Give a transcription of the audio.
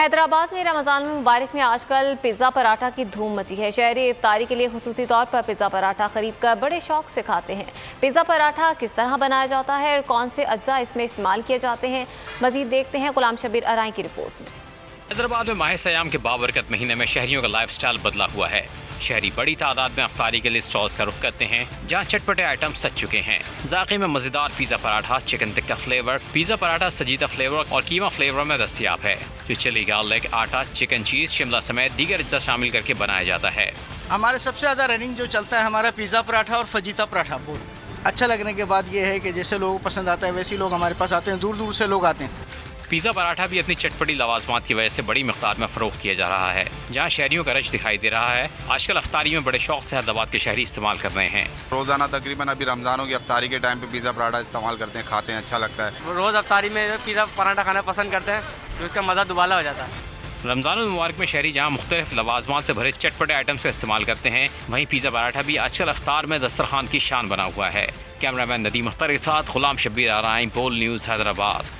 हैदराबाद में रमज़ान मुबारक में आजकल पिज़्ज़ा पराठा की धूम मची है। शहरी इफ्तारी के लिए खुसूसी तौर पर पिज़्ज़ा पराठा खरीद कर बड़े शौक से खाते हैं। पिज़्ज़ा पराठा किस तरह बनाया जाता है और कौन से अज्जा इसमें इस्तेमाल किए जाते हैं, मज़ीद देखते हैं गुलाम शबीर अराई की रिपोर्ट में। हैदराबाद में माह सयाम के बाबरकत महीने में शहरियों का लाइफस्टाइल बदला हुआ है। शहरी बड़ी तादाद में अफ्तारी के लिए स्टॉल्स का रुख करते हैं, जहां चटपटे आइटम सज चुके हैं। जायके में मजेदार pizza paratha, chicken tikka flavour, pizza paratha सजीदा फ्लेवर और कीमा फ्लेवर में दस्तयाब है, जो चिली गार्लिक, आटा, चिकन चीज, शिमला समेत दीगर अज्जा शामिल करके बनाया जाता है। हमारे सबसे ज़्यादा रनिंग जो चलता है हमारा पिज़्ज़ा पराठा और फजीता पराठा। बहुत अच्छा लगने के बाद ये है कि जैसे लोगों को पसंद आता है वैसे ही लोग हमारे पास आते हैं, दूर दूर से लोग आते हैं। पिज़्ज़ा पराठा भी अपनी चटपटी लवाजमात की वजह से बड़ी मिक़दार में फ़रोख्त किया जा रहा है, जहां शहरियों का रश दिखाई दे रहा है। आजकल अफ्तारी में बड़े शौक से हैदराबाद के शहरी इस्तेमाल कर रहे हैं। रोज़ाना तकरीबन अभी रमज़ानों की अफ्तारी के टाइम पे पिज़्ज़ा पराठा इस्तेमाल करते हैं, खाते हैं, अच्छा लगता है। रोज़ अफ्तारी में पिज़्ज़ा पराठा खाना पसंद करते हैं, तो उसका मज़ा दुबाला हो जाता है। रमज़ान मुबारक में शहरी जहां मुख्तलिफ लवाजमात से भरे चटपटे आइटम्स का इस्तेमाल करते हैं, वहीं पिज़्ज़ा पराठा भी आजकल अफ्तार में दस्तरखान की शान बना हुआ है। कैमरामैन नदीम अख्तर के साथ गुलाम शबीर आराई, पोल न्यूज़, हैदराबाद।